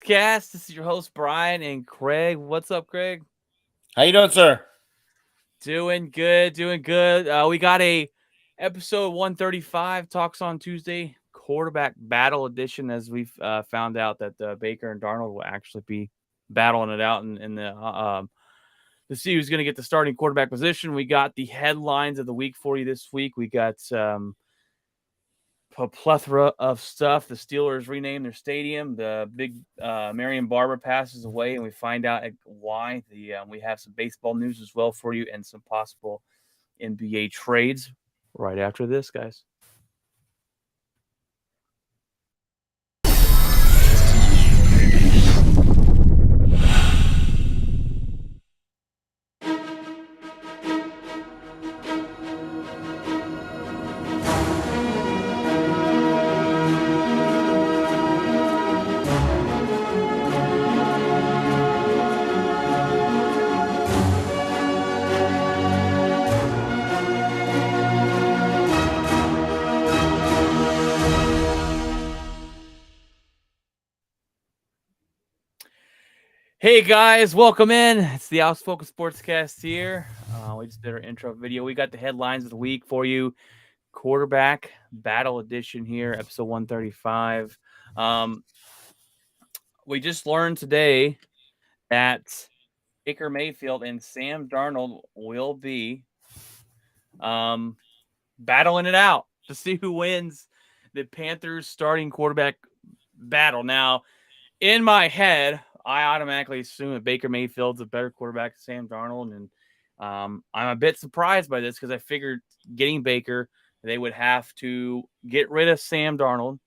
Sportscast. This is your host Brian and Craig. What's up, Craig? How you doing, sir? Doing good, doing good. We got a episode 135 talks on Tuesday, quarterback battle edition. As we've found out that Baker and Darnold will actually be battling it out in the to see who's going to get the starting quarterback position. We got the headlines of the week for you this week. We got a plethora of stuff. The Steelers renamed their stadium. The big Marion Barber passes away, and we find out why. We have some baseball news as well for you, and some possible NBA trades right after this, guys. Hey guys, welcome in. It's the Outspoken Sportscast here. We just did our intro video. We got the headlines of the week for you. Quarterback battle edition here, episode 135. We just learned today that Baker Mayfield and Sam Darnold will be battling it out to see who wins the Panthers starting quarterback battle. Now, in my head, I automatically assume that Baker Mayfield's a better quarterback than Sam Darnold, and I'm a bit surprised by this because I figured getting Baker, they would have to get rid of Sam Darnold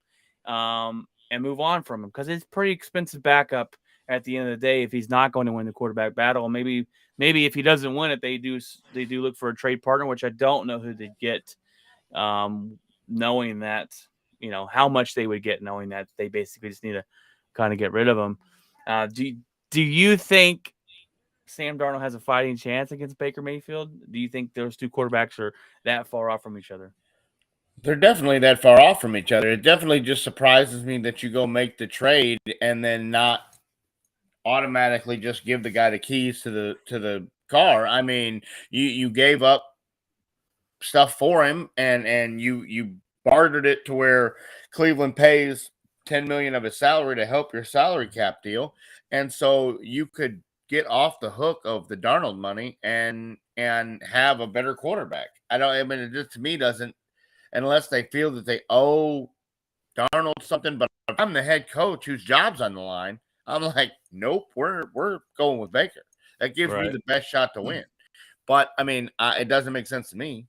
and move on from him because it's pretty expensive backup at the end of the day if he's not going to win the quarterback battle. And maybe if he doesn't win it, they do look for a trade partner, which I don't know who they'd get, knowing that how much they would get, knowing that they basically just need to kind of get rid of him. Do you think Sam Darnold has a fighting chance against Baker Mayfield? Do you think those two quarterbacks are that far off from each other? They're definitely that far off from each other. It definitely just surprises me that you go make the trade and then not automatically just give the guy the keys to the car. I mean, you gave up stuff for him and you bartered it to where Cleveland pays $10 million of his salary to help your salary cap deal, and so you could get off the hook of the Darnold money and have a better quarterback. I mean, it just to me doesn't, unless they feel that they owe Darnold something. But if I'm the head coach whose job's on the line, I'm like, nope, we're going with Baker. That gives me the best shot to win. But I mean, it doesn't make sense to me.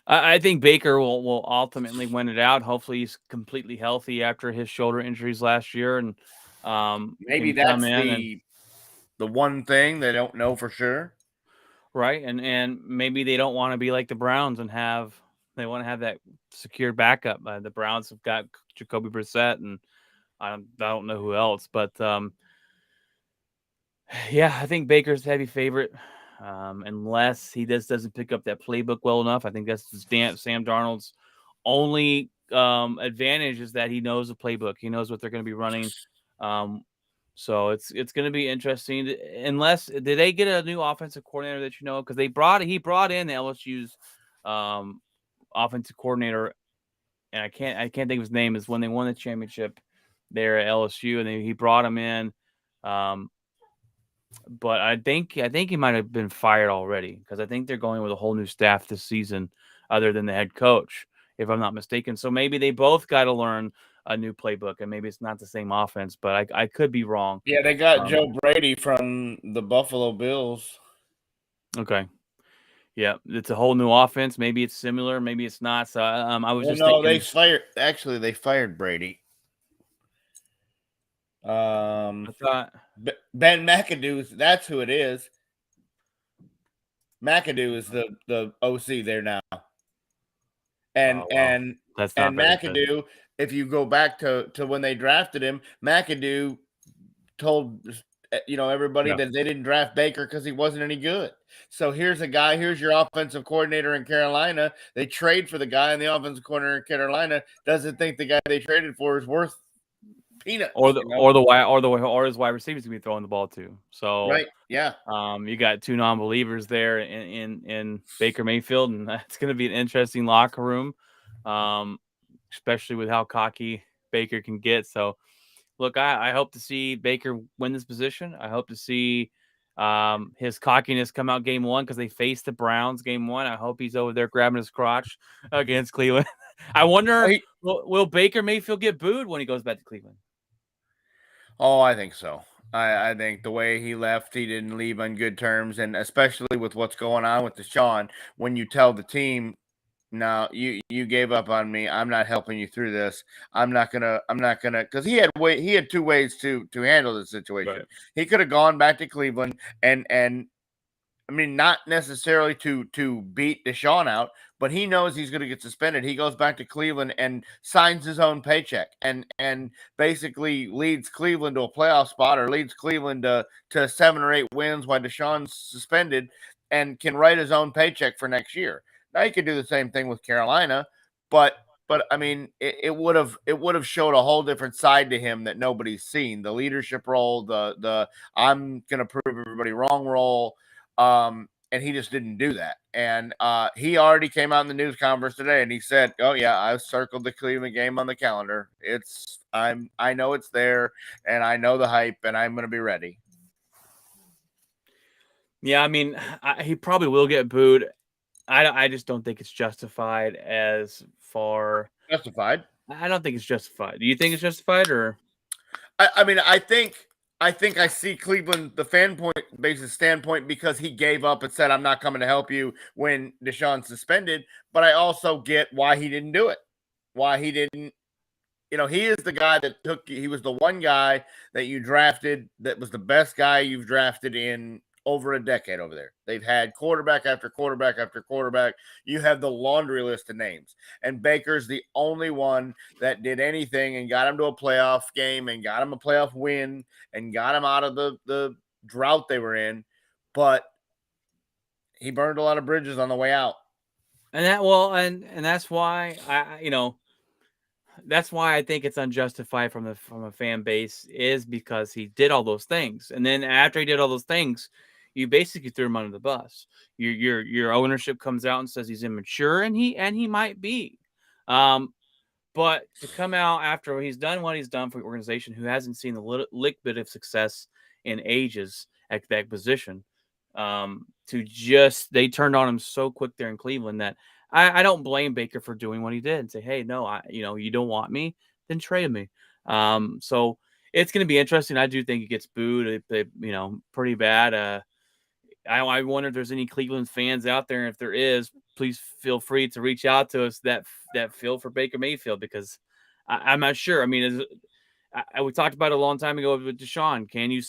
I think Baker will ultimately win it out. Hopefully, he's completely healthy after his shoulder injuries last year, and maybe that's the one thing they don't know for sure, right? And maybe they don't want to be like the Browns and they want to have that secure backup. The Browns have got Jacoby Brissett, and I don't know who else, but yeah, I think Baker's heavy favorite. Unless he doesn't pick up that playbook well enough. I think that's Sam Darnold's only advantage is that he knows the playbook. He knows what they're going to be running. So it's going to be interesting. Unless did they get a new offensive coordinator that you know? Because he brought in the LSU's offensive coordinator, and I can't think of his name. Is when they won the championship there at LSU, and he brought him in. But I think he might have been fired already because I think they're going with a whole new staff this season, other than the head coach, if I'm not mistaken. So maybe they both got to learn a new playbook, and maybe it's not the same offense. But I could be wrong. Yeah, they got Joe Brady from the Buffalo Bills. Okay. Yeah, it's a whole new offense. Maybe it's similar. Maybe it's not. So I was thinking. They fired Brady. I thought Ben McAdoo, that's who it is. McAdoo is the OC there now. And that's not McAdoo, good. if you go back to when they drafted him, McAdoo told everybody that they didn't draft Baker because he wasn't any good. So here's your offensive coordinator in Carolina. They trade for the guy, and the offensive coordinator in Carolina doesn't think the guy they traded for is worth peanuts, or you know? or his wide receivers gonna be throwing the ball too. So Right? Yeah. you got two non-believers there in Baker Mayfield, and that's gonna be an interesting locker room, um, especially with how cocky Baker can get. So look, I hope to see Baker win this position. I hope to see his cockiness come out game one because they faced the Browns game one. I hope he's over there grabbing his crotch against Cleveland. I Oh, wonder, will Baker Mayfield get booed when he goes back to Cleveland? I think so. I think the way he left, he didn't leave on good terms, and especially with what's going on with Deshaun, when you tell the team, "No, you gave up on me. I'm not helping you through this. I'm not gonna," because he had two ways to handle the situation. Right. He could have gone back to Cleveland and I mean, not necessarily to beat Deshaun out, but he knows he's going to get suspended. He goes back to Cleveland and signs his own paycheck, and basically leads Cleveland to a playoff spot, or leads Cleveland to 7 or 8 wins while Deshaun's suspended, and can write his own paycheck for next year. Now he could do the same thing with Carolina, but I mean, it would have showed a whole different side to him that nobody's seen. The leadership role, the I'm going to prove everybody wrong role. And he just didn't do that. And he already came out in the news conference today and he said, "Oh yeah, I've circled the Cleveland game on the calendar. I know it's there, and I know the hype, and I'm going to be ready." Yeah, I mean, he probably will get booed. I just don't think it's justified as far. Justified. I don't think it's justified. Do you think it's justified or? I mean, I think I see Cleveland, the fan point basis standpoint, because he gave up and said, "I'm not coming to help you" when Deshaun suspended. But I also get why he didn't do it. Why he didn't. He is the guy that he was the one guy that you drafted that was the best guy you've drafted in over a decade over there. They've had quarterback after quarterback after quarterback. You have the laundry list of names. And Baker's the only one that did anything and got him to a playoff game and got him a playoff win and got him out of the drought they were in. But he burned a lot of bridges on the way out. And that's why that's why I think it's unjustified from a fan base, is because he did all those things, and then after he did all those things, you basically threw him under the bus. Your ownership comes out and says he's immature, and he might be, but to come out after he's done what he's done for the organization, who hasn't seen the lick bit of success in ages at that position, they turned on him so quick there in Cleveland that I don't blame Baker for doing what he did and say, hey, no, you don't want me, then trade me. So it's going to be interesting. I do think he gets booed, pretty bad. I wonder if there's any Cleveland fans out there. If there is, please feel free to reach out to us that feel for Baker Mayfield, because I'm not sure. I mean, we talked about it a long time ago with Deshaun. Can you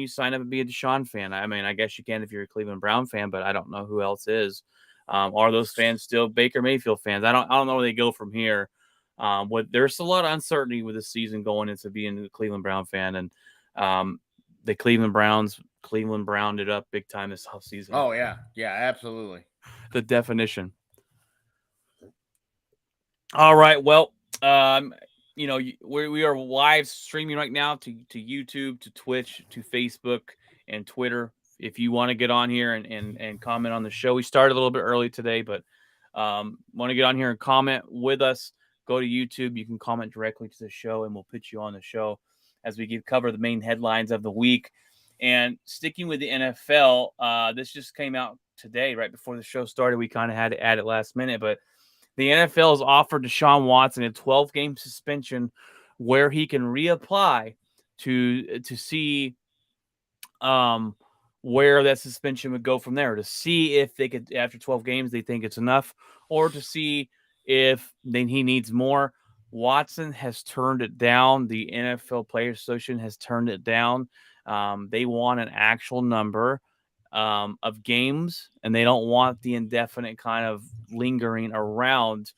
sign up and be a Deshaun fan? I mean, I guess you can if you're a Cleveland Brown fan, but I don't know who else is. Are those fans still Baker Mayfield fans? I don't know where they go from here. There's a lot of uncertainty with the season going into being a Cleveland Brown fan, and the Cleveland Browned it up big time this offseason. Oh yeah, absolutely. The definition. All right, well, we are live streaming right now to YouTube, to Twitch, to Facebook, and Twitter. If you want to get on here and comment on the show, we started a little bit early today, but want to get on here and comment with us, go to YouTube. You can comment directly to the show, and we'll put you on the show as we cover the main headlines of the week. And sticking with the NFL, this just came out today, right before the show started. We kind of had to add it last minute, but the NFL has offered Deshaun Watson a 12-game suspension where he can reapply to see where that suspension would go from there, to see if they could, after 12 games, they think it's enough, or to see if then he needs more. Watson has turned it down. The NFL Players Association has turned it down. They want an actual number of games, and they don't want the indefinite kind of lingering around.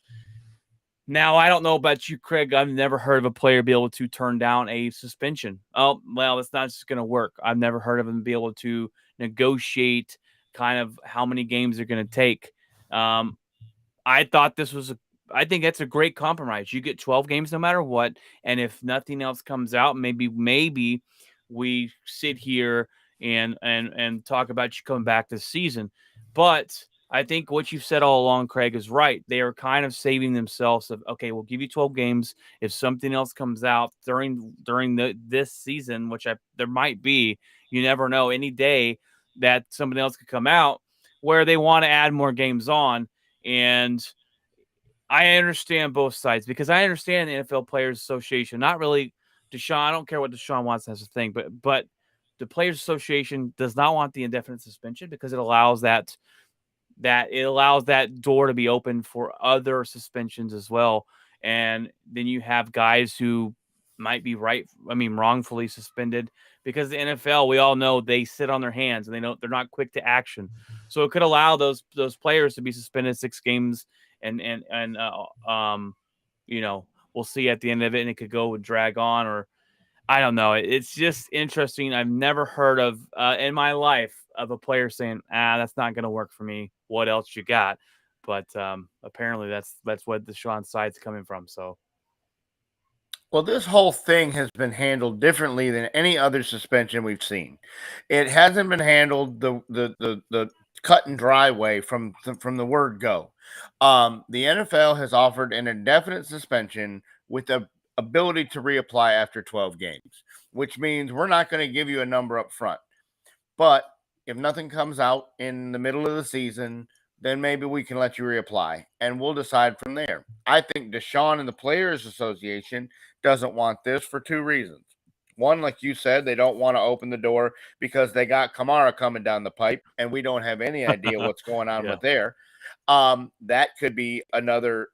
Now, I don't know about you, Craig. I've never heard of a player be able to turn down a suspension. Oh, well, it's not just going to work. I've never heard of him be able to negotiate kind of how many games they're going to take. I thought this was I think that's a great compromise. You get 12 games no matter what, and if nothing else comes out, maybe we sit here and talk about you coming back this season. But I think what you've said all along, Craig, is right. They are kind of saving themselves of, okay, we'll give you 12 games. If something else comes out during this season, which there might be, you never know. Any day that something else could come out where they want to add more games on. And I understand both sides because I understand the NFL Players Association. Not really Deshaun. I don't care what Deshaun Watson has to think, but the Players Association does not want the indefinite suspension because it allows that door to be open for other suspensions as well. And then you have guys who might be wrongfully suspended because the NFL, we all know they sit on their hands and they're not quick to action. So it could allow those players to be suspended 6 games and we'll see at the end of it, and it could go drag on, or I don't know. It's just interesting. I've never heard of in my life of a player saying, that's not going to work for me. What else you got? But apparently that's what Deshaun's side's coming from. So, well, this whole thing has been handled differently than any other suspension we've seen. It hasn't been handled the cut and dry way from the word go. The NFL has offered an indefinite suspension with the ability to reapply after 12 games, which means we're not going to give you a number up front. But if nothing comes out in the middle of the season, then maybe we can let you reapply and we'll decide from there. I think Deshaun and the Players Association doesn't want this for 2 reasons. One, like you said, they don't want to open the door because they got Kamara coming down the pipe and we don't have any idea what's going on with there. That could be another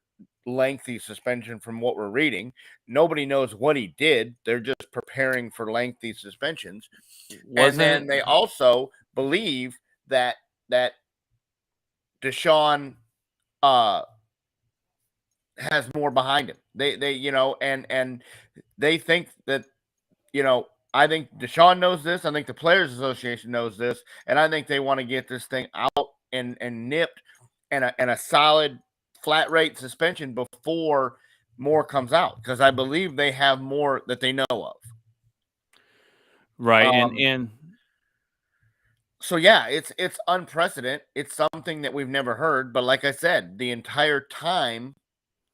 lengthy suspension from what we're reading. Nobody knows what he did. They're just preparing for lengthy suspensions. And then they also believe that Deshaun has more behind him. They and they think that, I think Deshaun knows this. I think the Players Association knows this, and I think they want to get this thing out and nipped and a solid flat rate suspension before more comes out, because I believe they have more that they know of. Right, and so yeah, it's unprecedented. It's something that we've never heard. But like I said, the entire time,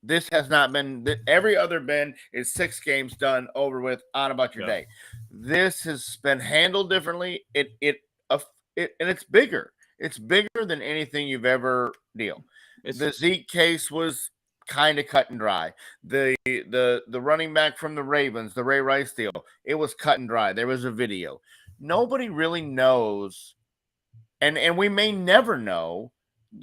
this has not been. Every other been is 6 games done, over with, on about your day. This has been handled differently. And it's bigger. It's bigger than anything you've ever dealt. The Zeke case was kind of cut and dry. The running back from the Ravens, the Ray Rice deal, it was cut and dry. There was a video. Nobody really knows, and we may never know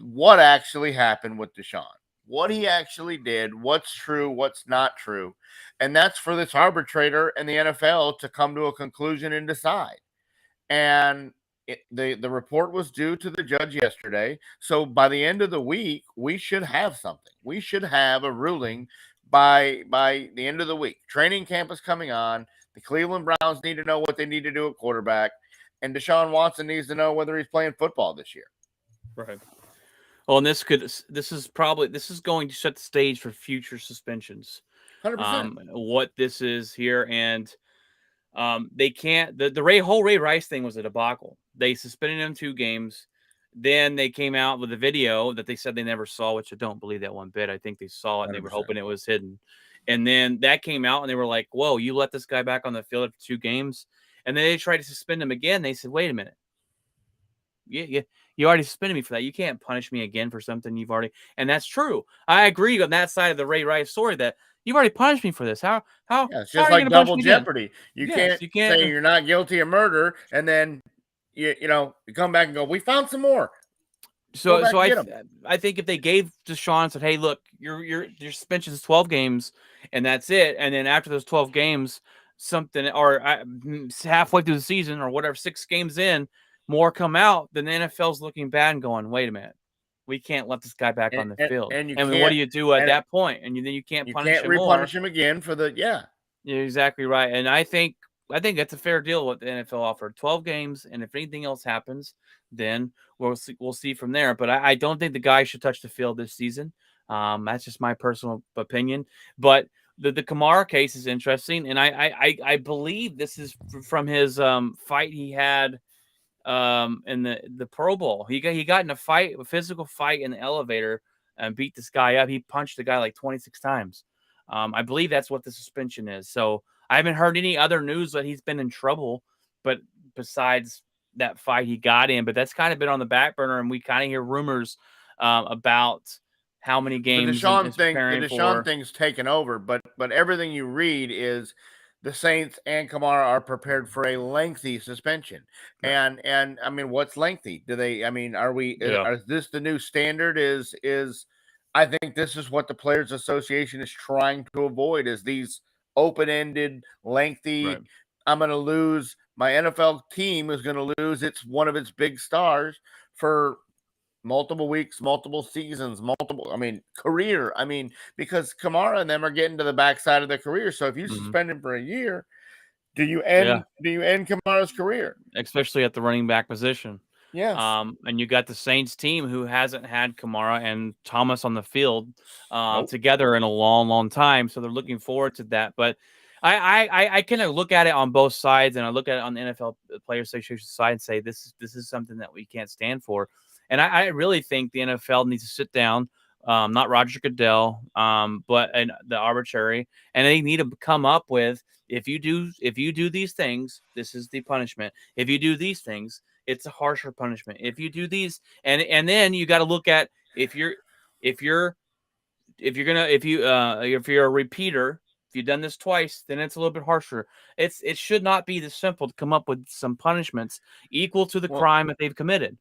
what actually happened with Deshaun, what he actually did, what's true, what's not true. And that's for this arbitrator and the NFL to come to a conclusion and decide. And the report was due to the judge yesterday. So by the end of the week, we should have something. We should have a ruling by the end of the week. Training camp is coming on. The Cleveland Browns need to know what they need to do at quarterback. And Deshaun Watson needs to know whether he's playing football this year. Right. Well, and this is going to set the stage for future suspensions. 100%. What this is here, and they can't. The whole Ray Rice thing was a debacle. They suspended him 2 games. Then they came out with a video that they said they never saw, which I don't believe that one bit. I think they saw it and 100%. They were hoping it was hidden. And then that came out and they were like, whoa, you let this guy back on the field for 2 games. And then they tried to suspend him again. They said, wait a minute. You already suspended me for that. You can't punish me again for something you've already. And that's true. I agree on that side of the Ray Rice story that you've already punished me for this. How? Yeah, it's just like double jeopardy. You can't say you're not guilty of murder and then you come back and go, we found some more. So I think if they gave Deshaun and said, hey, look, your suspension is 12 games and that's it. And then after those 12 games, something, or halfway through the season or whatever, 6 games in, more come out, then the NFL's looking bad and going, wait a minute, we can't let this guy back on the field. And what do you do at that point? And then you can't punish him. You can't repunish him again for the You're exactly right. And I think that's a fair deal what the NFL offered. 12 games, and if anything else happens, then we'll see from there. But I don't think the guy should touch the field this season. That's just my personal opinion. But the Kamara case is interesting, and I believe this is from his fight he had in the Pro Bowl. He got in a physical fight in the elevator and beat this guy up. He punched the guy like 26 times. I believe that's what the suspension is. So I haven't heard any other news that he's been in trouble, but besides that fight he got in, but that's kind of been on the back burner, and we kind of hear rumors about how many games is The preparing Deshaun for. thing's taken over, but everything you read is the Saints and Kamara are prepared for a lengthy suspension. And I mean, what's lengthy? Do they? I mean, are we? Yeah. Is this the new standard? Is I think this is what the Players Association is trying to avoid: is these open-ended, lengthy. Right. I'm going to lose. My NFL team is going to lose one of its big stars for multiple weeks, multiple seasons, career. I mean, because Kamara and them are getting to the backside of their career. So if you suspend him for a year, do you end Kamara's career? Especially at the running back position. Yes. And you got the Saints team who hasn't had Kamara and Thomas on the field Nope. together in a long, long time. So they're looking forward to that. But I kind of look at it on both sides, and I look at it on the NFL Players Association side and say this is something that we can't stand for. And I really think the NFL needs to sit down, not Roger Goodell, but the arbitrary, and they need to come up with if you do these things, this is the punishment. If you do these things, it's a harsher punishment. If you do these, and then you got to look at if you're a repeater, if you've done this twice, then it's a little bit harsher. It should not be this simple to come up with some punishments equal to the crime that they've committed,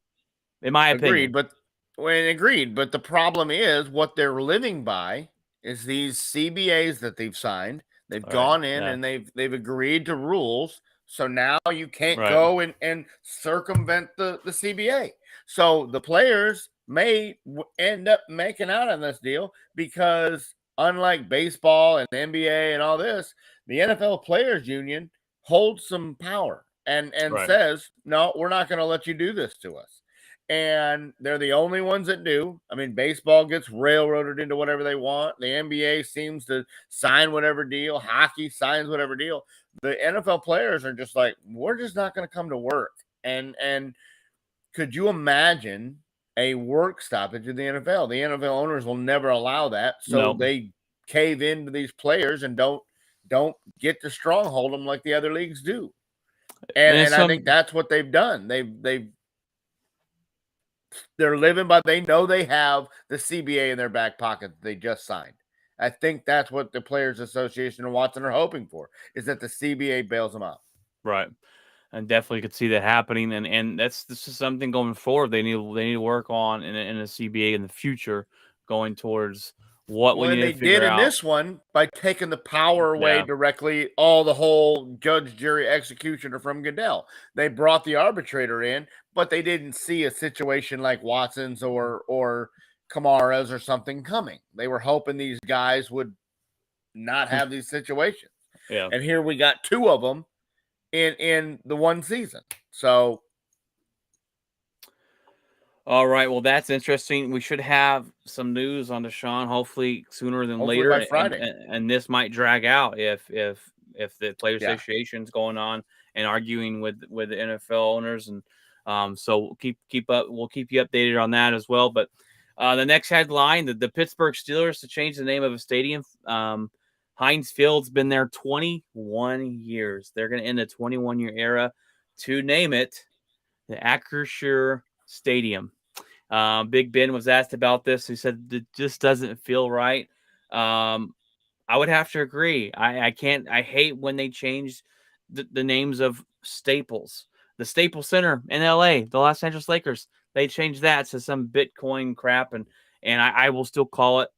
in my opinion. Agreed. But the problem is what they're living by is these CBAs that they've signed. They've gone in and they've agreed to rules. So now you can't go and circumvent the CBA. So the players may end up making out on this deal because unlike baseball and the NBA and all this, the NFL Players Union holds some power and says, no, we're not going to let you do this to us. And they're the only ones that do. I mean, baseball gets railroaded into whatever they want. The NBA seems to sign whatever deal. Hockey signs whatever deal. The NFL players are just like, we're just not going to come to work. And could you imagine a work stoppage in the NFL? The NFL owners will never allow that. So they cave into these players and don't get to stronghold them like the other leagues do. And I think that's what they've done. They're living by, they know they have the CBA in their back pocket that they just signed. I think that's what the Players Association and Watson are hoping for, is that the CBA bails them out. Right. And definitely could see that happening. And this is something going forward they need to work on in a CBA in the future, going towards what we need to figure out. They did in this one by taking the power away directly, the whole judge, jury, executioner from Goodell. They brought the arbitrator in, but they didn't see a situation like Watson's or Kamara's or something coming. They were hoping these guys would not have these situations. Yeah. And here we got two of them in the one season. So all right, well, that's interesting. We should have some news on Deshaun, hopefully sooner than later. By Friday. And this might drag out if the Players Association is going on and arguing with the NFL owners, and so we'll keep up. We'll keep you updated on that as well. But the next headline: the Pittsburgh Steelers to change the name of a stadium. Heinz Field's been there 21 years. They're going to end a 21-year era to name it the Acrisure Stadium. Big Ben was asked about this. He said it just doesn't feel right. I would have to agree. I can't. I hate when they change the names of staples. The Staples Center in LA, the Los Angeles Lakers, they changed that to some Bitcoin crap, and I will still call it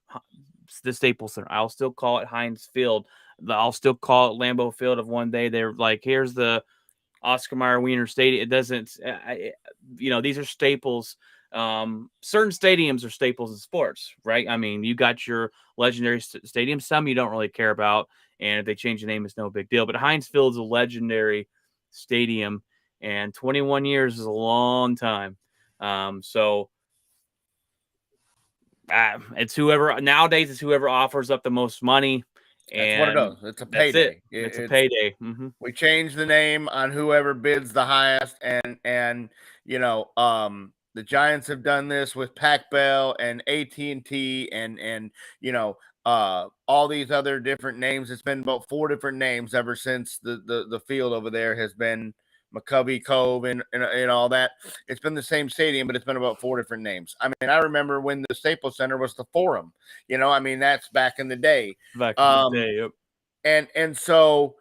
the Staples Center. I'll still call it Heinz Field. I'll still call it Lambeau Field. If one day they're like, here's the Oscar Mayer Wiener Stadium. It doesn't, these are staples. Certain stadiums are staples in sports, right? I mean, you got your legendary stadiums. Some you don't really care about, and if they change the name, it's no big deal. But Heinz Field is a legendary stadium, and 21 years is a long time. So It's whoever nowadays. It's whoever offers up the most money, That's what it and is. It's a that's it. payday. It's a It's payday. Mm-hmm. we change the name on whoever bids the highest, and the Giants have done this with Pac Bell and AT&T and all these other different names. It's been about 4 different names ever since the field over there has been McCovey Cove and all that. It's been the same stadium, but it's been about 4 different names. I mean, I remember when the Staples Center was the Forum. I mean, that's back in the day. Back in the day. Yep. And so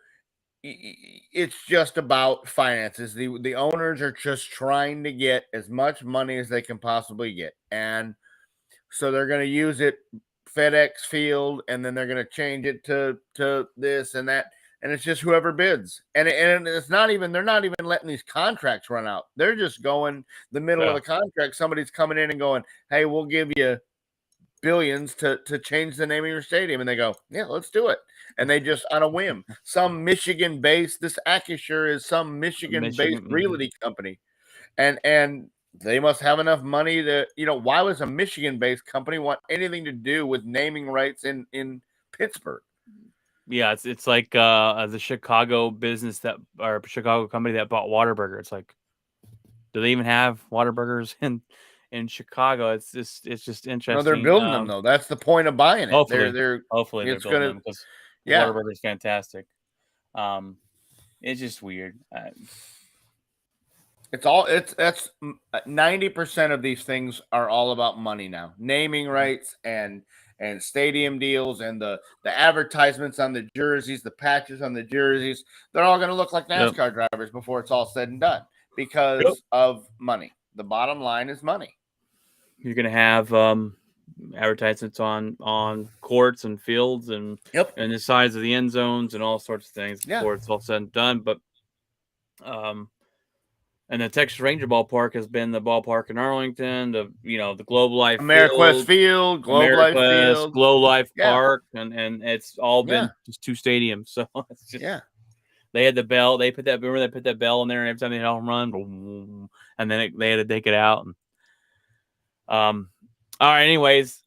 it's just about finances. The owners are just trying to get as much money as they can possibly get, and so they're going to use it FedEx Field, and then they're going to change it to this and that, and it's just whoever bids. And it's not even they're not even letting these contracts run out. They're just going the middle of the contract. Somebody's coming in and going, "Hey, we'll give you billions to change the name of your stadium," and they go, "Yeah, let's do it." And they just on a whim, some Michigan based, this Acrisure is some Michigan based realty company, and they must have enough money to, why was a Michigan based company want anything to do with naming rights in Pittsburgh? Yeah, it's like the Chicago business or Chicago company that bought Whataburger. It's like, do they even have Whataburgers in Chicago? It's just interesting. No, they're building them though. That's the point of buying it. Hopefully They're building them because Whataburger is fantastic. It's just weird. That's 90% of these things are all about money now. Naming rights and stadium deals and the advertisements on the jerseys, the patches on the jerseys, they're all going to look like NASCAR drivers before it's all said and done because of money. The bottom line is money. You're going to have advertisements on courts and fields and the sides of the end zones and all sorts of things before it's all said and done. But and the Texas Ranger ballpark has been the ballpark in Arlington, the Globe Life Field, Globe Life Park, and it's all been just 2 stadiums. So it's just they had the bell. They put that bell in there, and every time they hit a home run, boom, and then they had to take it out. And, all right. Anyways,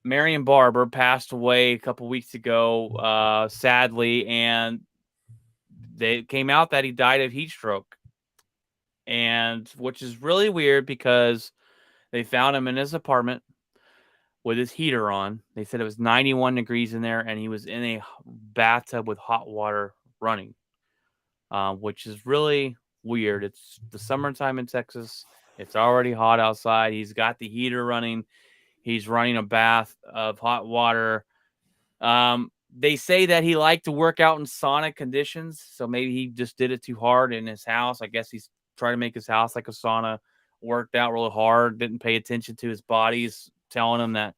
Marion Barber passed away a couple weeks ago, sadly, and they came out that he died of heat stroke. And which is really weird because they found him in his apartment with his heater on. They said it was 91 degrees in there, and he was in a bathtub with hot water running, which is really weird. It's the summertime in Texas. It's already hot outside. He's got the heater running. He's running a bath of hot water. They say that he liked to work out in sauna conditions, so maybe he just did it too hard in his house. I guess he's trying to make his house like a sauna, worked out really hard, didn't pay attention to his body's telling him that,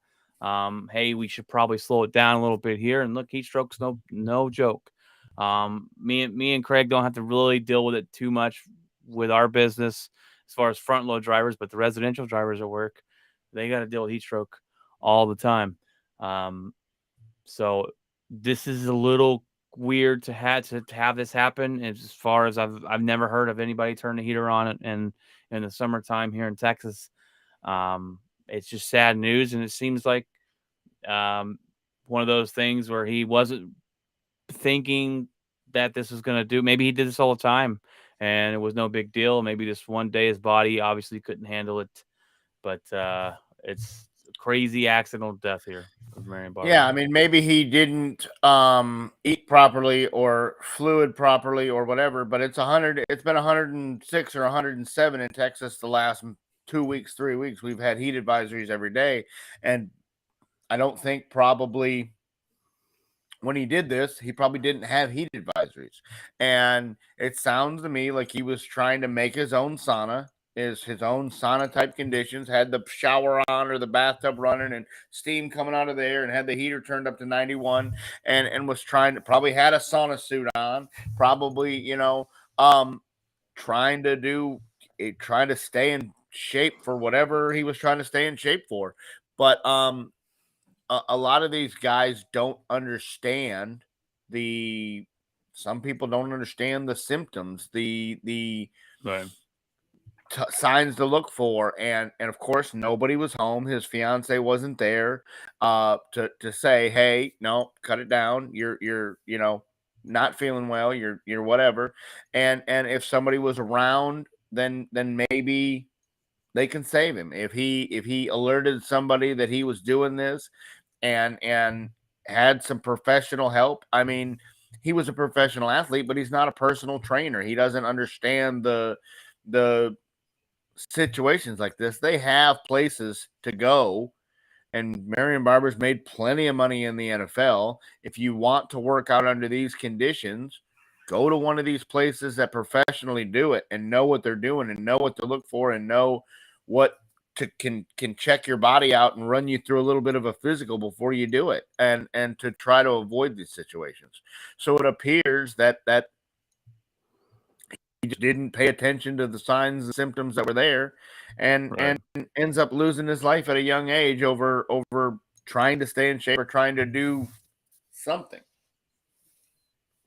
hey, we should probably slow it down a little bit here. And look, heat stroke's no joke. Me and Craig don't have to really deal with it too much with our business as far as front load drivers, but the residential drivers at work, they got to deal with heat stroke all the time. So this is a little weird to have this happen. As far as I've never heard of anybody turn the heater on it in the summertime here in Texas. It's just sad news, and it seems like one of those things where he wasn't thinking that this was going to do. Maybe he did this all the time, and it was no big deal. Maybe just one day his body obviously couldn't handle it, but it's a crazy accidental death here. Yeah, I mean, maybe he didn't eat properly or fluid properly or whatever, but it's been 106 or 107 in Texas the last 2 weeks, 3 weeks. We've had heat advisories every day, and I don't think probably when he did this, he probably didn't have heat advisories. And it sounds to me like he was trying to make his own sauna, his own sauna type conditions, had the shower on or the bathtub running and steam coming out of there, and had the heater turned up to 91, and was probably had a sauna suit on, probably, trying to stay in shape for whatever he was trying to stay in shape for. But a lot of these guys don't understand some people don't understand the symptoms, the right. signs to look for, and of course nobody was home. His fiance wasn't there to say, hey, no, cut it down. You're not feeling well. You're whatever. And if somebody was around, then maybe they can save him. If he alerted somebody that he was doing this and had some professional help. I mean, he was a professional athlete, but he's not a personal trainer. He doesn't understand the situations like this. They have places to go, and Marion Barber's made plenty of money in the NFL. If you want to work out under these conditions, go to one of these places that professionally do it and know what they're doing and know what to look for and know what can check your body out and run you through a little bit of a physical before you do it, and to try to avoid these situations. So it appears that he just didn't pay attention to the signs and symptoms that were there, and ends up losing his life at a young age over trying to stay in shape or trying to do something.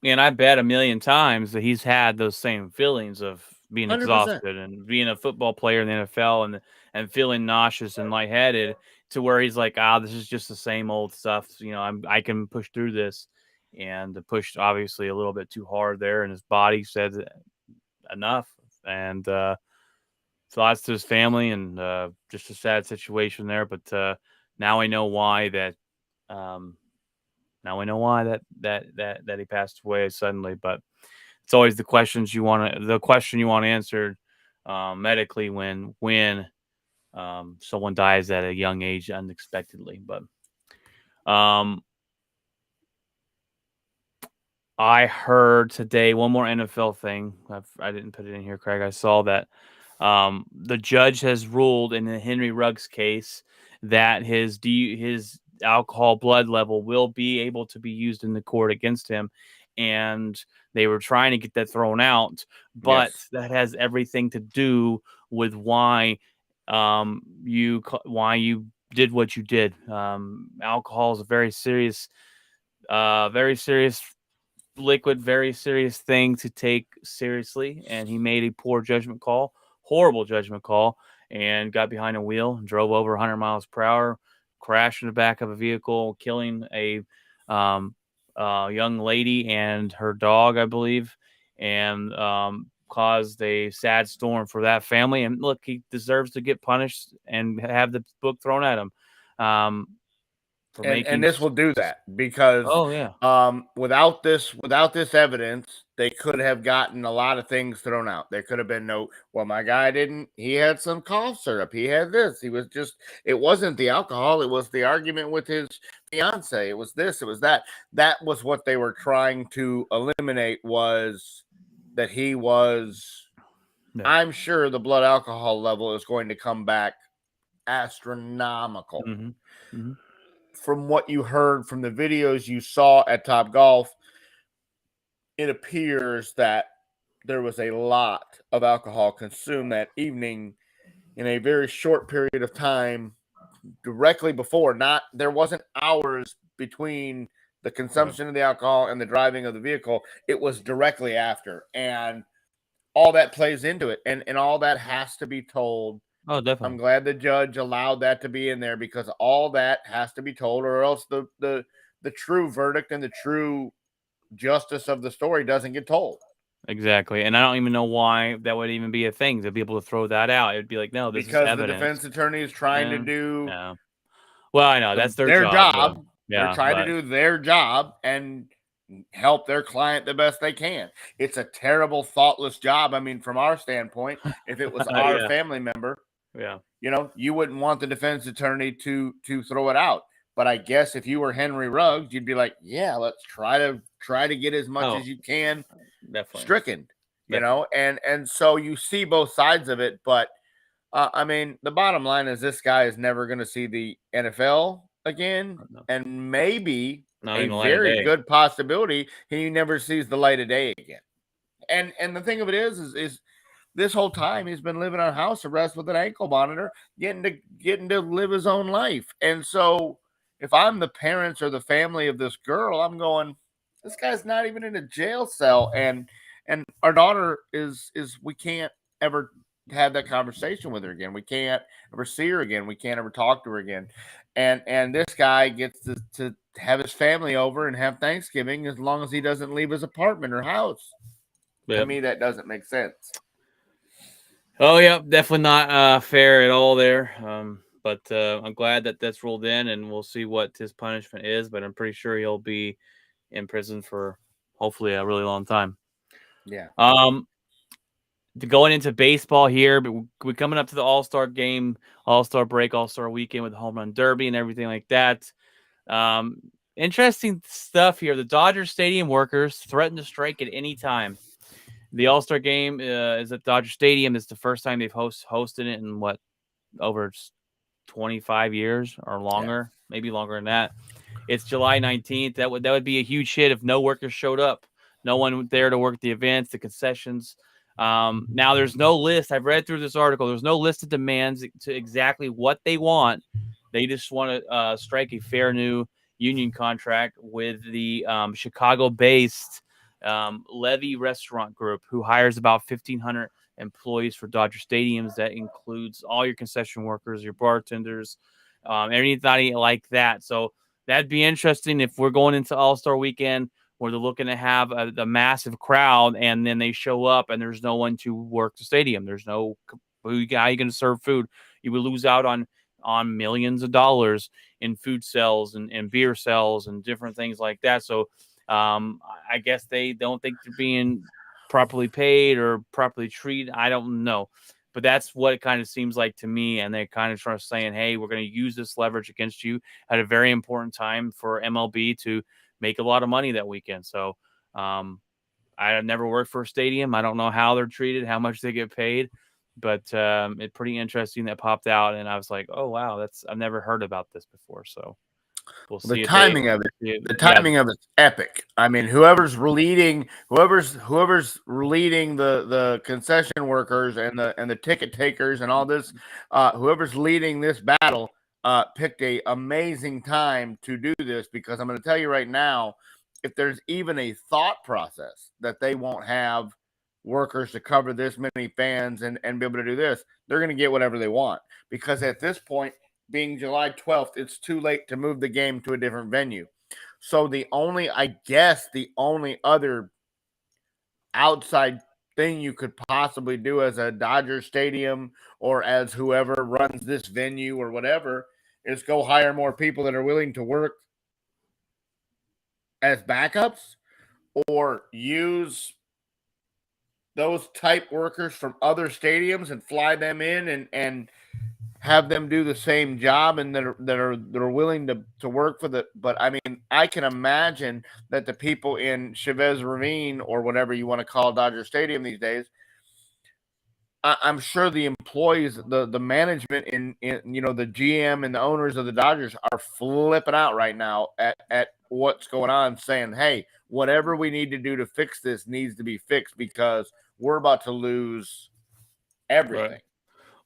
And I bet a million times that he's had those same feelings of being 100%. exhausted and being a football player in the NFL and feeling nauseous and lightheaded, to where he's like, this is just the same old stuff. I can push through this, and pushed obviously a little bit too hard there, and his body said enough. And thoughts to his family, and just a sad situation there. But now I know why that. Now we know why that he passed away suddenly. But it's always the question you want answered medically when someone dies at a young age unexpectedly. But I heard today one more NFL thing. I didn't put it in here, Craig. I saw that the judge has ruled in the Henry Ruggs case that his alcohol blood level will be able to be used in the court against him, and they were trying to get that thrown out, but that has everything to do with why you did what you did. Alcohol is a very serious liquid, very serious thing to take seriously, and he made a horrible judgment call, and got behind a wheel and drove over 100 miles per hour, crashed in the back of a vehicle, killing a young lady and her dog, I believe, and caused a sad storm for that family. And look, he deserves to get punished and have the book thrown at him. And this will do that, because without this evidence, they could have gotten a lot of things thrown out. There could have been my guy he had some cough syrup, he had this, it wasn't the alcohol, it was the argument with his fiance, it was this, it was that. That was what they were trying to eliminate, was that he was I'm sure the blood alcohol level is going to come back astronomical. From what you heard from the videos you saw at Top Golf, it appears that there was a lot of alcohol consumed that evening in a very short period of time directly before. There wasn't hours between the consumption of the alcohol and the driving of the vehicle. It was directly after. And all that plays into it. And all that has to be told. Oh, definitely. I'm glad the judge allowed that to be in there, because all that has to be told, or else the true verdict and the true justice of the story doesn't get told. Exactly. And I don't even know why that would even be a thing, to be able to throw that out. It'd be like, no, this is evidence. Because the defense attorney is trying to do. Yeah. Well, I know that's their job. They're trying to do their job and help their client the best they can. It's a terrible, thoughtless job. I mean, from our standpoint, if it was our family member, you wouldn't want the defense attorney to throw it out. But I guess if you were Henry Ruggs, you'd be like, yeah, let's try to get as much as you can stricken, and so you see both sides of it. But I mean, the bottom line is this guy is never going to see the NFL again, and maybe a very good possibility he never sees the light of day again. And the thing of it is this whole time he's been living on house arrest with an ankle monitor, getting to live his own life. And so if I'm the parents or the family of this girl, I'm going, this guy's not even in a jail cell, and our daughter is we can't ever have that conversation with her again. We can't ever see her again. We can't ever talk to her again. And this guy gets to have his family over and have Thanksgiving as long as he doesn't leave his apartment or house. Yep. To me, that doesn't make sense. Oh, yeah, definitely not fair at all there. But I'm glad that that's ruled in, and we'll see what his punishment is. But I'm pretty sure he'll be in prison for hopefully a really long time. Yeah. Going into baseball here, but we're coming up to the All-Star game, All-Star break, All-Star weekend with the home run derby and everything like that. Interesting stuff here. The Dodger Stadium workers threaten to strike at any time. The All-Star game is at Dodger Stadium. It's the first time they've hosted it in over 25 years or longer, maybe longer than that. It's July 19th. That would be a huge hit if no workers showed up. No one there to work the events, the concessions. Now there's no list. I've read through this article. There's no list of demands to exactly what they want. They just want to strike a fair new union contract with the Chicago-based Levy Restaurant Group, who hires about 1,500 employees for Dodger Stadiums. That includes all your concession workers, your bartenders, anybody like that. So that'd be interesting if we're going into All-Star Weekend where they're looking to have a massive crowd, and then they show up and there's no one to work the stadium. There's no how you going to serve food. You would lose out on millions of dollars in food sales and beer sales and different things like that. So I guess they don't think they're being properly paid or properly treated. I don't know. But that's what it kind of seems like to me. And they kind of start saying, hey, we're going to use this leverage against you at a very important time for MLB to make a lot of money that weekend. So I have never worked for a stadium. I don't know how they're treated, how much they get paid. But it's pretty interesting that popped out. And I was like, oh, wow, I've never heard about this before. So we'll see. The timing of it's epic. I mean, whoever's leading the concession workers and the ticket takers and all this, whoever's leading this battle picked a amazing time to do this, because I'm going to tell you right now, if there's even a thought process that they won't have workers to cover this many fans and be able to do this, they're going to get whatever they want, because at this point, being July 12th, it's too late to move the game to a different venue. So the only other outside thing you could possibly do as a Dodger Stadium or as whoever runs this venue or whatever is go hire more people that are willing to work as backups, or use those type workers from other stadiums and fly them in and have them do the same job, and that are willing to work for the. But I mean, I can imagine that the people in Chavez Ravine, or whatever you want to call Dodger Stadium these days, I'm sure the employees, the management in the GM and the owners of the Dodgers are flipping out right now at what's going on, saying, hey, whatever we need to do to fix this needs to be fixed, because we're about to lose everything. Right.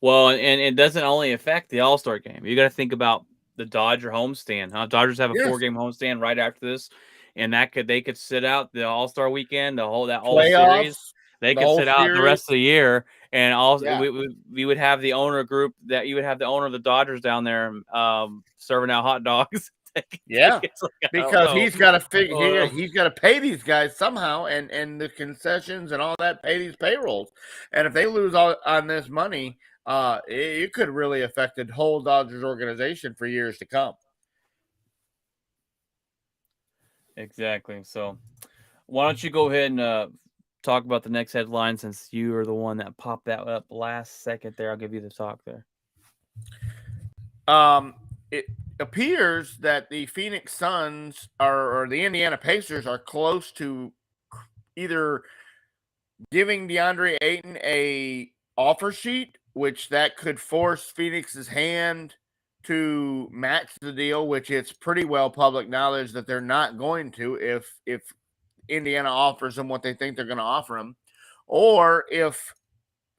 Well, and it doesn't only affect the All-Star game. You got to think about the Dodger homestand. Huh? Dodgers have a 4-game homestand right after this, and they could sit out the All-Star weekend, the whole series. They could sit out the rest of the year, and also we would have the owner group that you would have the owner of the Dodgers down there serving out hot dogs. Because he's got to figure he's got to pay these guys somehow, and the concessions and all that, pay these payrolls. And if they lose all on this money, it could really affect the whole Dodgers organization for years to come. Exactly. So why don't you go ahead and talk about the next headline, since you are the one that popped that up last second there. I'll give you the talk there. It appears that the Phoenix Suns or the Indiana Pacers are close to either giving DeAndre Ayton a offer sheet, which that could force Phoenix's hand to match the deal, which it's pretty well public knowledge that they're not going to if Indiana offers them what they think they're going to offer him, or if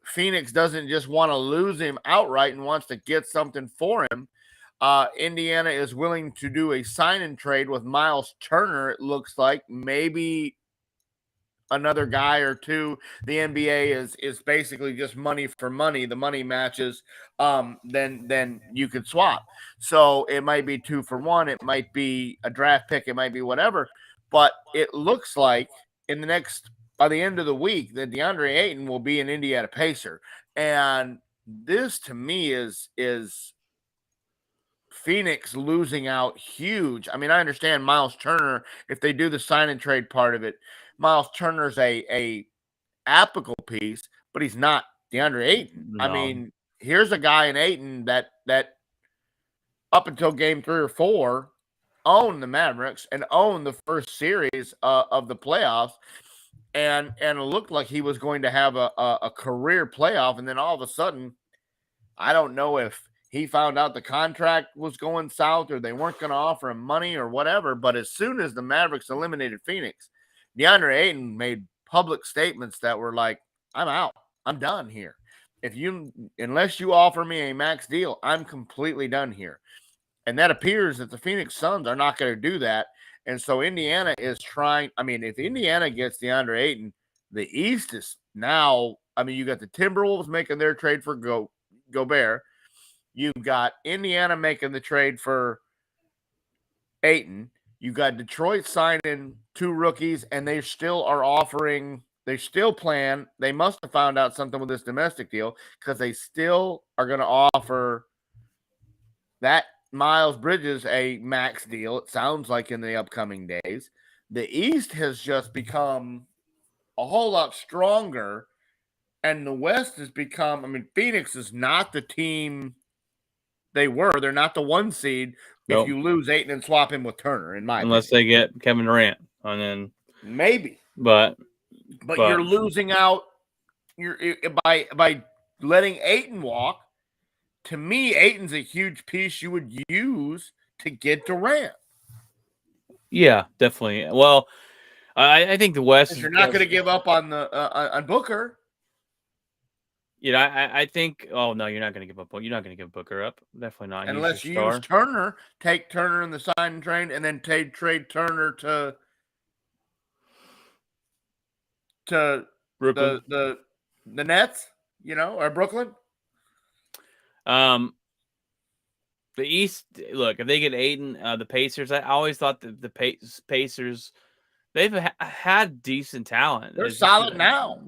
Phoenix doesn't just want to lose him outright and wants to get something for him. Indiana is willing to do a sign and trade with Miles Turner, it looks like, maybe another guy or two. The NBA is basically just money for money. The money matches, then you could swap. So it might be 2 for 1. It might be a draft pick. It might be whatever. But it looks like by the end of the week that DeAndre Ayton will be an Indiana Pacer, and this to me is Phoenix losing out huge. I mean, I understand Miles Turner, if they do the sign and trade part of it, Miles Turner's a applicable piece, but he's not DeAndre Ayton. No. I mean, here's a guy in Ayton that up until game 3 or 4 owned the Mavericks and owned the first series of the playoffs, and it looked like he was going to have a career playoff, and then all of a sudden, I don't know if he found out the contract was going south or they weren't going to offer him money or whatever. But as soon as the Mavericks eliminated Phoenix, DeAndre Ayton made public statements that were like, I'm out. I'm done here. Unless you offer me a max deal, I'm completely done here. And that appears that the Phoenix Suns are not going to do that. And so Indiana is trying. I mean, if Indiana gets DeAndre Ayton, the East is now, I mean, you got the Timberwolves making their trade for Gobert. You've got Indiana making the trade for Ayton. You got Detroit signing 2 rookies, and they still are offering. They still plan. They must have found out something with this domestic deal because they still are going to offer that Miles Bridges a max deal. It sounds like in the upcoming days. The East has just become a whole lot stronger, and the West has become. I mean, Phoenix is not the team they were. They're not the 1 seed Nope. if you lose Ayton and swap him with Turner, in my unless opinion. they get Kevin Durant, and then Maybe. But you're losing out by letting Ayton walk. To me, Ayton's a huge piece you would use to get Durant. Yeah, definitely. Well, I think the West. You're not going to give up on on Booker. You know, I think. Oh no, you're not going to give up. You're not going to give Booker up. Definitely not. Unless you use Turner, take Turner in the sign and trade, and then trade Turner to Brooklyn. the Nets, or Brooklyn. The East. Look, if they get Ayton, the Pacers. I always thought that the Pacers. They've had decent talent. They're solid now.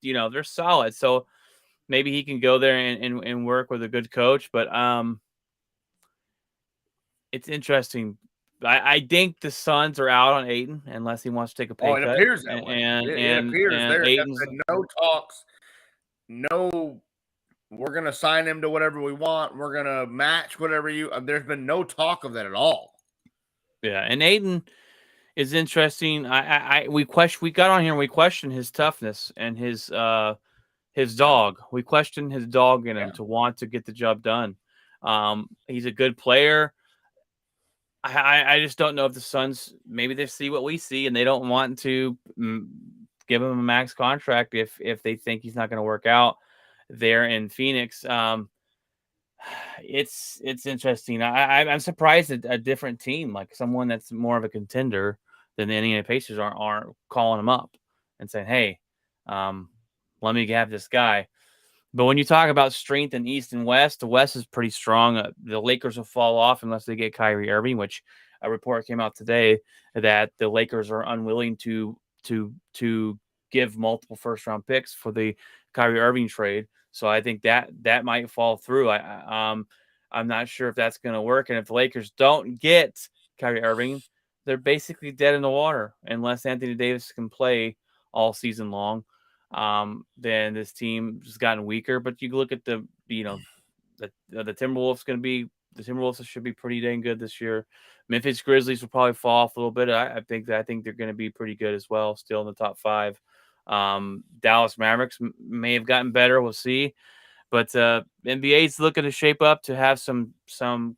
They're solid. So maybe he can go there and work with a good coach. But it's interesting. I think the Suns are out on Ayton unless he wants to take a pay cut. It appears that way. It appears there. Ayton's no talks. No, we're going to sign him to whatever we want. We're going to match whatever there's been no talk of that at all. Yeah, and Ayton is interesting. We got on here and we questioned his toughness and his dog. We questioned his dog in him to want to get the job done. He's a good player. I just don't know if the Suns, maybe they see what we see and they don't want to give him a max contract if they think he's not going to work out there in Phoenix. It's interesting. I'm surprised that a different team, like someone that's more of a contender than the Indiana Pacers, aren't calling him up and saying, hey, let me have this guy. But when you talk about strength in East and West, the West is pretty strong. The Lakers will fall off unless they get Kyrie Irving, which a report came out today that the Lakers are unwilling to give multiple first-round picks for the Kyrie Irving trade. So I think that might fall through. I'm not sure if that's going to work. And if the Lakers don't get Kyrie Irving, they're basically dead in the water unless Anthony Davis can play all season long. Then this team has gotten weaker. But you look at the Timberwolves should be pretty dang good this year. Memphis Grizzlies will probably fall off a little bit. I think they're going to be pretty good as well, still in the top 5. Dallas Mavericks may have gotten better. We'll see. But NBA is looking to shape up to have some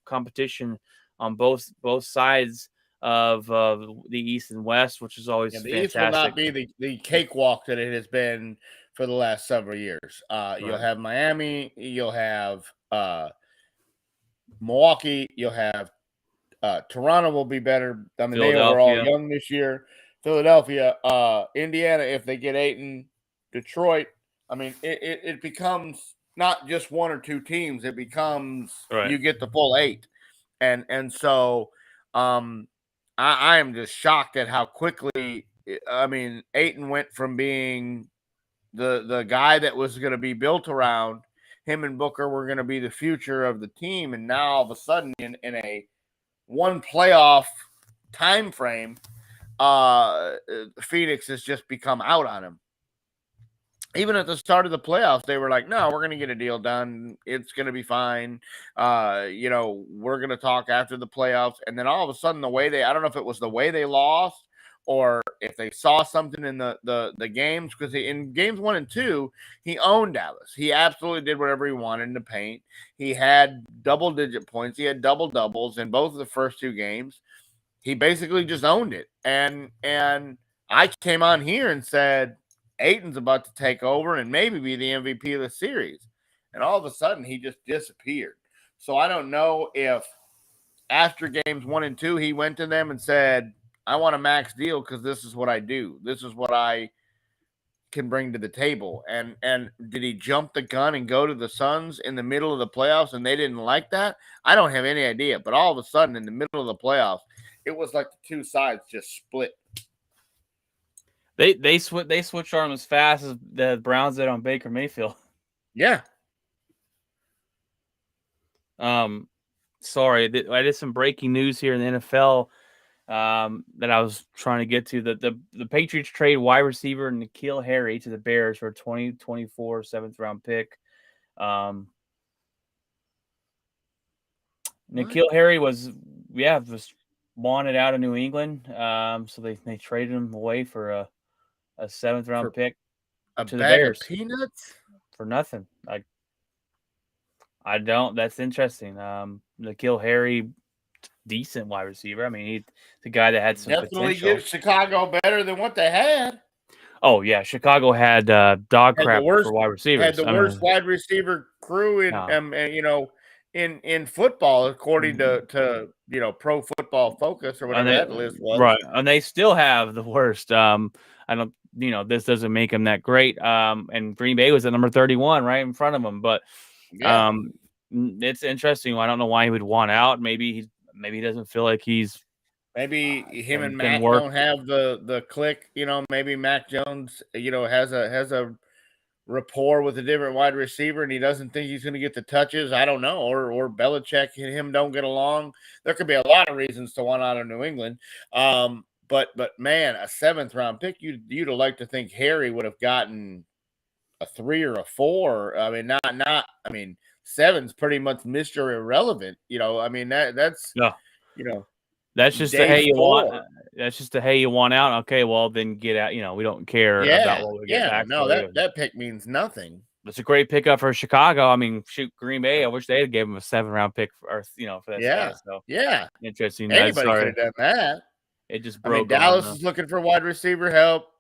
competition on both sides of the East and West, which is always fantastic. The East will not be the cakewalk that it has been for the last several years. Right. You'll have Miami. You'll have Milwaukee. You'll have Toronto will be better. I mean, they were all young this year. Philadelphia, Indiana, if they get Ayton, Detroit. I mean, it becomes not just one or two teams. It becomes Right. you get the full 8. And so I am just shocked at how quickly I mean Ayton went from being the guy that was going to be built around him and Booker were going to be the future of the team, and now all of a sudden in a one playoff time frame, Phoenix has just become out on him. Even at the start of the playoffs, they were like, no, we're going to get a deal done. It's going to be fine. We're going to talk after the playoffs. And then all of a sudden, I don't know if it was the way they lost or if they saw something in the games, because in games 1 and 2, he owned Dallas. He absolutely did whatever he wanted in the paint. He had double-digit points. He had double-doubles in both of the first 2 games. He basically just owned it. And I came on here and said, Ayton's about to take over and maybe be the MVP of the series. And all of a sudden, he just disappeared. So I don't know if after games 1 and 2, he went to them and said, I want a max deal because this is what I do. This is what I can bring to the table. And did he jump the gun and go to the Suns in the middle of the playoffs and they didn't like that? I don't have any idea. But all of a sudden, in the middle of the playoffs, it was like the two sides just split. They switched arms as fast as the Browns did on Baker Mayfield. Yeah. Sorry, I did some breaking news here in the NFL that I was trying to get to. The Patriots trade wide receiver N'Keal Harry to the Bears for a 2024 7th-round pick. N'Keal Harry was wanted out of New England, so they traded him away for a 7th-round pick to the Bears. Of peanuts for nothing. I don't. That's interesting. N'Keal Harry, decent wide receiver. I mean, he's the guy that had some definitely potential. Gives Chicago better than what they had. Oh yeah, Chicago had dog crap for wide receivers. Had the worst wide receiver crew in football, according to Pro Football Focus or whatever that list was. Right, and they still have the worst. I don't. This doesn't make them that great. And Green Bay was at number 31, right in front of them. But it's interesting. I don't know why he would want out. Maybe he doesn't feel like he's. Maybe him and Mac don't have the click. Maybe Mac Jones, has a rapport with a different wide receiver, and he doesn't think he's going to get the touches. I don't know, or Belichick and him don't get along. There could be a lot of reasons to want out of New England. But man, a 7th-round pick, you'd have liked to think Harry would have gotten a 3 or a 4. I mean, not. I mean, 7's pretty much Mr. Irrelevant. I mean that's That's just the hey you want. That's just the hey you want out. Okay, well then get out. We don't care about what we get back. No, that pick means nothing. It's a great pickup for Chicago. I mean, shoot, Green Bay. I wish they had gave him a 7th-round pick for that. Yeah, so interesting. Anybody could have done that. It just broke. Dallas is looking for wide receiver help.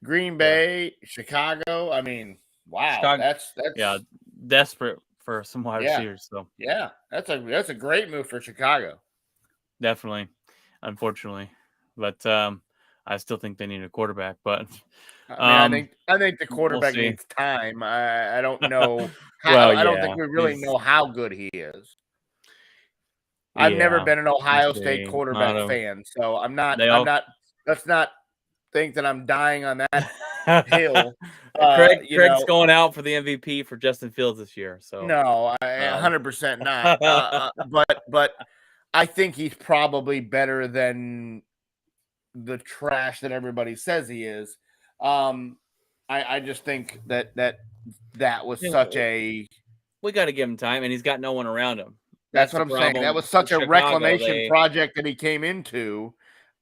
Green Bay, Chicago. I mean, wow, that's desperate for some wide receivers. So that's a great move for Chicago. Definitely, unfortunately, but I still think they need a quarterback. But I think the quarterback needs time. I don't know. I don't think we really know how good he is. I've never been an Ohio State quarterback fan, so I'm not. Let's not think that I'm dying on that hill. Craig's going out for the MVP for Justin Fields this year. So no, 100% not. But I think he's probably better than the trash that everybody says he is. I just think that was such a. We got to give him time, and he's got no one around him. That's what I'm saying. That was such a reclamation project that he came into.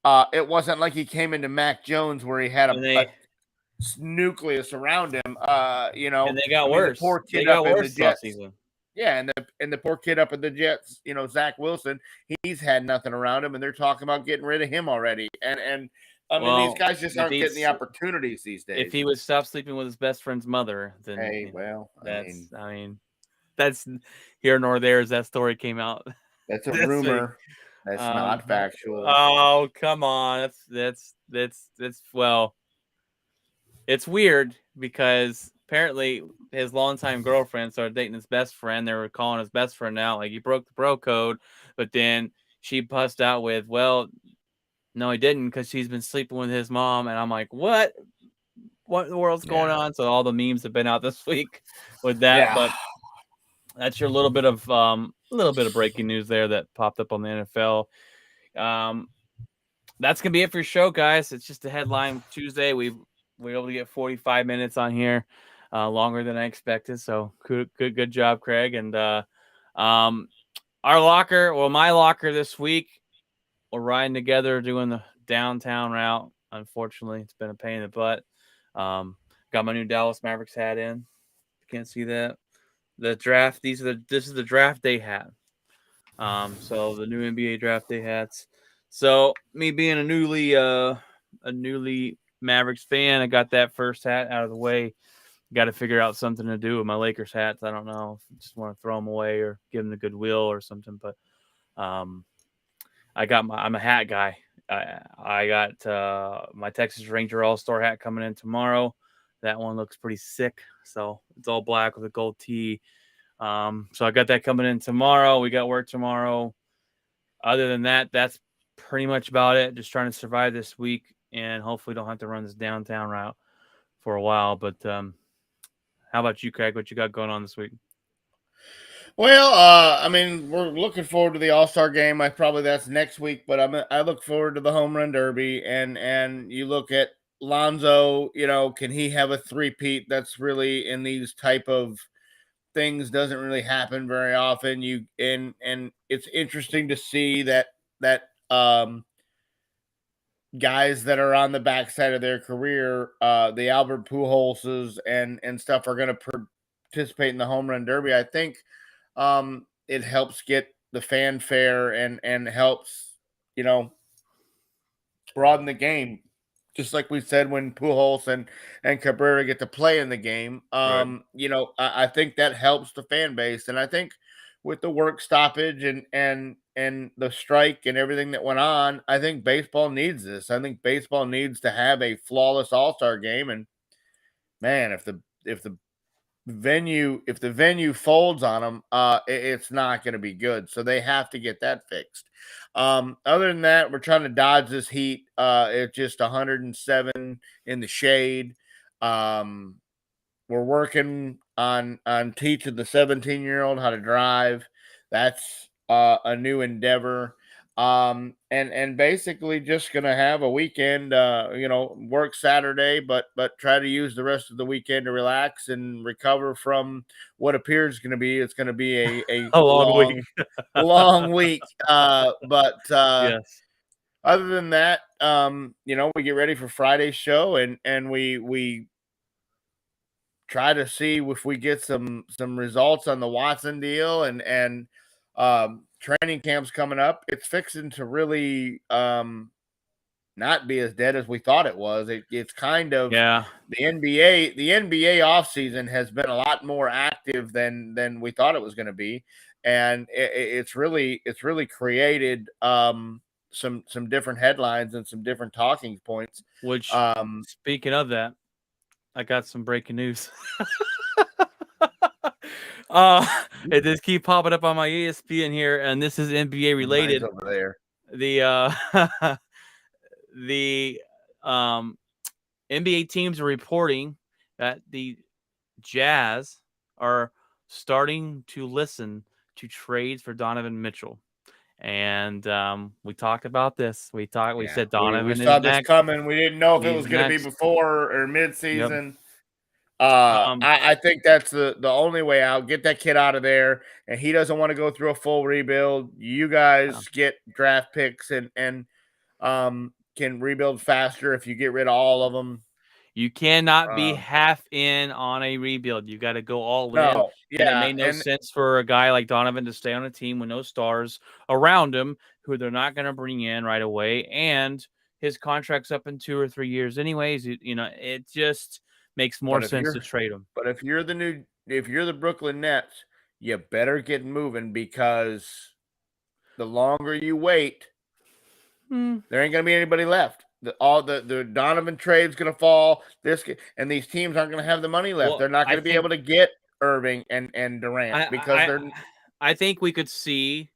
It wasn't like he came into Mac Jones where he had a nucleus around him. And they got worse. The poor kid up in the Jets. Yeah, and the poor kid up in the Jets, Zach Wilson, he's had nothing around him, and they're talking about getting rid of him already. And these guys just aren't getting the opportunities these days. If he would stop sleeping with his best friend's mother, then that's here nor there as that story came out. That's a rumor. That's not factual. Oh, come on. That's well, it's weird because apparently his longtime girlfriend started dating his best friend. They were calling his best friend out, like he broke the bro code, but then she bust out with, well, no, he didn't, because she's been sleeping with his mom. And I'm like, what? What in the world's going Yeah. on? So all the memes have been out this week with that, Yeah. but that's your little bit of breaking news there that popped up on the NFL. That's gonna be it for your show, guys. It's just a headline Tuesday. We were able to get 45 minutes on here, longer than I expected. So good job, Craig. And our locker, well, my locker this week, we're riding together doing the downtown route. Unfortunately, it's been a pain in the butt. Got my new Dallas Mavericks hat in. You can't see that. The draft. This is the draft day hat. So the new NBA draft day hats. So me being a newly Mavericks fan, I got that first hat out of the way. Got to figure out something to do with my Lakers hats. I don't know. Just want to throw them away or give them to Goodwill or something. But I'm a hat guy. I got my Texas Ranger All-Star hat coming in tomorrow. That one looks pretty sick. So it's all black with a gold tee. So I got that coming in tomorrow. We got work tomorrow. Other than that, that's pretty much about it. Just trying to survive this week and hopefully don't have to run this downtown route for a while. But how about you, Craig? What you got going on this week? Well, I mean, we're looking forward to the All-Star game. That's next week, but I look forward to the home run derby. And you look at Lonzo, can he have a three-peat? That's really, in these type of things, doesn't really happen very often. And it's interesting to see that guys that are on the backside of their career, the Albert Pujolses and stuff, are going to participate in the home run derby. I think it helps get the fanfare and helps, broaden the game. Just like we said, when Pujols and Cabrera get to play in the game, Right. I think that helps the fan base. And I think with the work stoppage and the strike and everything that went on, I think baseball needs this. I think baseball needs to have a flawless All-Star game. And man, if the venue folds on them, it's not going to be good. So they have to get that fixed. Other than that, we're trying to dodge this heat. It's just 107 in the shade. We're working on teaching the 17-year-old how to drive. That's a new endeavor. And basically just gonna have a weekend, work Saturday, but try to use the rest of the weekend to relax and recover from what appears going to be. It's going to be a A long week. long, long week. But Yes. other than that, we get ready for Friday's show and we try to see if we get some results on the Watson deal and training camp's coming up. It's fixing to really not be as dead as we thought it was. It's kind of Yeah. the NBA offseason has been a lot more active than we thought it was going to be, and it's really created some different headlines and some different talking points. Which, speaking of that, I got some breaking news. It just keep popping up on my ESPN here, and this is NBA related. Mine's over there. The the NBA teams are reporting that the Jazz are starting to listen to trades for Donovan Mitchell. And we talked about this. We said Donovan we is saw this next. coming. We didn't know if it He's was going to be next. before or mid-season. Yep. I think that's the only way out. Get that kid out of there, and he doesn't want to go through a full rebuild. You guys get draft picks and can rebuild faster if you get rid of all of them. You cannot be half in on a rebuild. You got to go all in. No, And it made no sense for a guy like Donovan to stay on a team with no stars around him who they're not going to bring in right away. And his contract's up in 2 or 3 years anyways. It just makes more sense to trade him. But if you're the Brooklyn Nets, you better get moving because the longer you wait, there ain't gonna be anybody left. The Donovan trade's gonna fall. And these teams aren't gonna have the money left. Well, They're not I gonna be think able to get Irving and Durant because they're I think we could see,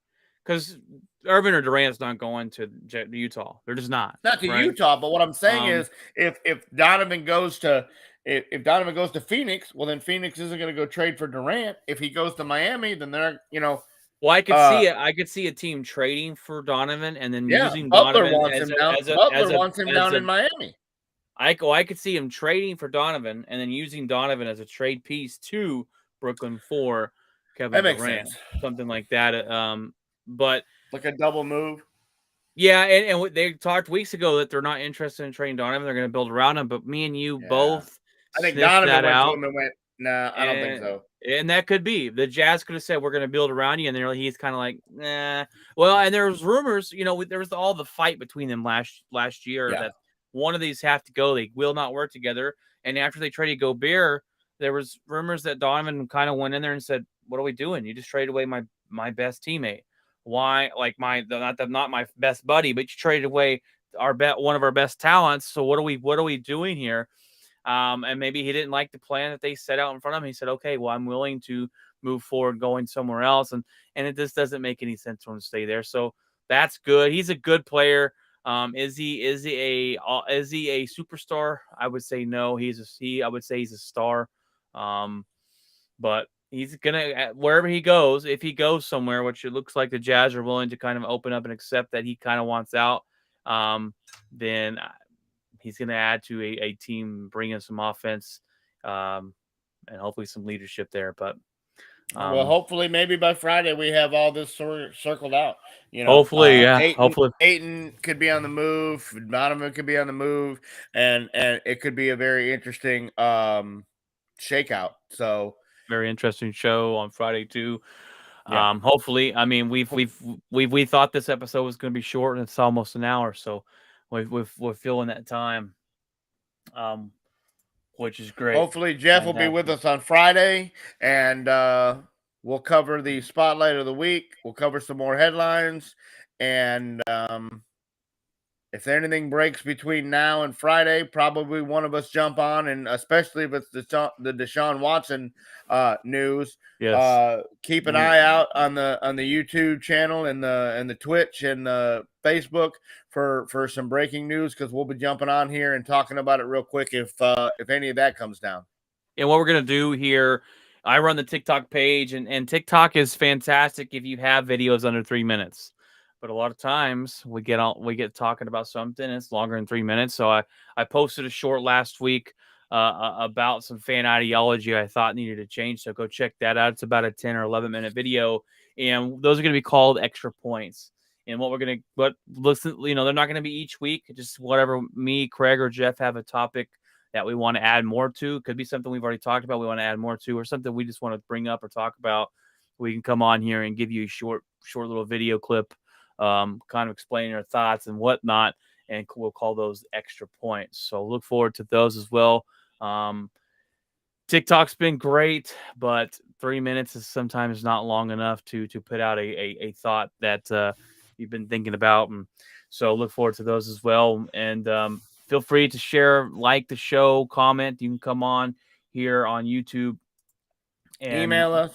because Irvin or Durant's not going to Utah. They're just not. not to Right? Utah. But what I'm saying is, if Donovan goes to if Donovan goes to Phoenix, well then Phoenix isn't gonna go trade for Durant. If he goes to Miami, then they're Well, I could see it. I could see a team trading for Donovan and then yeah, using Butler Donovan wants as him a down. as a Butler as a wants him as down a in Miami. I could see him trading for Donovan and then using Donovan as a trade piece to Brooklyn for Kevin That makes Durant, sense. something like that. But Like a double move. yeah, and they talked weeks ago that they're not interested in trading Donovan. They're going to build around him. But me and you Yeah. both I think sniffed Donovan that went to out. him and went, nah, I don't think so. And that could be the Jazz could have said we're going to build around you, and he's kind of like, nah. Well, and there was rumors, there was all the fight between them last year that one of these have to go. They will not work together. And after they traded Gobert, there was rumors that Donovan kind of went in there and said, "What are we doing? You just traded away my best teammate. Why? Like not my best buddy, but you traded away one of our best talents. So what are we doing here?" And maybe he didn't like the plan that they set out in front of him. He said, "Okay, well, I'm willing to move forward, going somewhere else." And it just doesn't make any sense for him to stay there. So that's good. He's a good player. Is he a superstar? I would say no. I would say he's a star. But he's gonna wherever he goes. If he goes somewhere, which it looks like the Jazz are willing to kind of open up and accept that he kind of wants out, then he's going to add to a team, bring in some offense, and hopefully some leadership there. But well, hopefully, maybe by Friday we have all this circled out. Hopefully, yeah. Ayton, Ayton could be on the move. Donovan could be on the move, and it could be a very interesting shakeout. So very interesting show on Friday too. Yeah. Hopefully, I mean we thought this episode was going to be short, and it's almost an hour, so we're filling that time, which is great. Hopefully, Jeff will be with us on Friday, and we'll cover the spotlight of the week. We'll cover some more headlines, and if anything breaks between now and Friday, probably one of us jump on, and especially if it's the Deshaun Watson news. Yes. Keep an eye out on the YouTube channel and the Twitch and the Facebook for some breaking news, because we'll be jumping on here and talking about it real quick if any of that comes down. And what we're gonna do here, I run the TikTok page, and TikTok is fantastic if you have videos under 3 minutes. But a lot of times we get talking about something and it's longer than 3 minutes. So I posted a short last week about some fan ideology I thought needed to change. So go check that out. It's about a 10 or 11-minute video, and those are going to be called extra points. And listen, they're not going to be each week. Just whatever me, Craig, or Jeff have a topic that we want to add more to. Could be something we've already talked about, we want to add more to, or something we just want to bring up or talk about. We can come on here and give you a short little video clip, kind of explaining our thoughts and whatnot, and we'll call those extra points. So look forward to those as well. TikTok's been great, but 3 minutes is sometimes not long enough to put out a thought that you've been thinking about. And so look forward to those as well. And feel free to share, like the show, comment. You can come on here on YouTube and email us.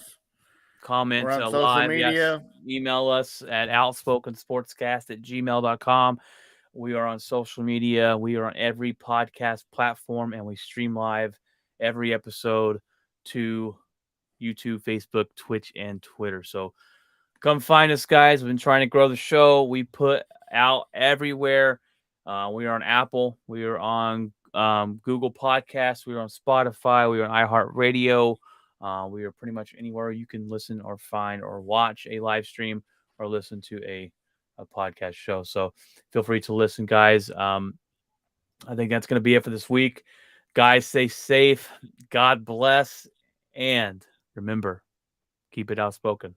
Comment We're on social live. media. Yes. Email us at outspokensportscast@gmail.com. We are on social media. We are on every podcast platform, and we stream live every episode to YouTube, Facebook, Twitch, and Twitter. So come find us, guys. We've been trying to grow the show. We put out everywhere. We are on Apple. We are on Google Podcasts. We are on Spotify. We are on iHeartRadio. We are pretty much anywhere you can listen or find or watch a live stream or listen to a podcast show. So feel free to listen, guys. I think that's going to be it for this week. Guys, stay safe. God bless. And remember, keep it outspoken.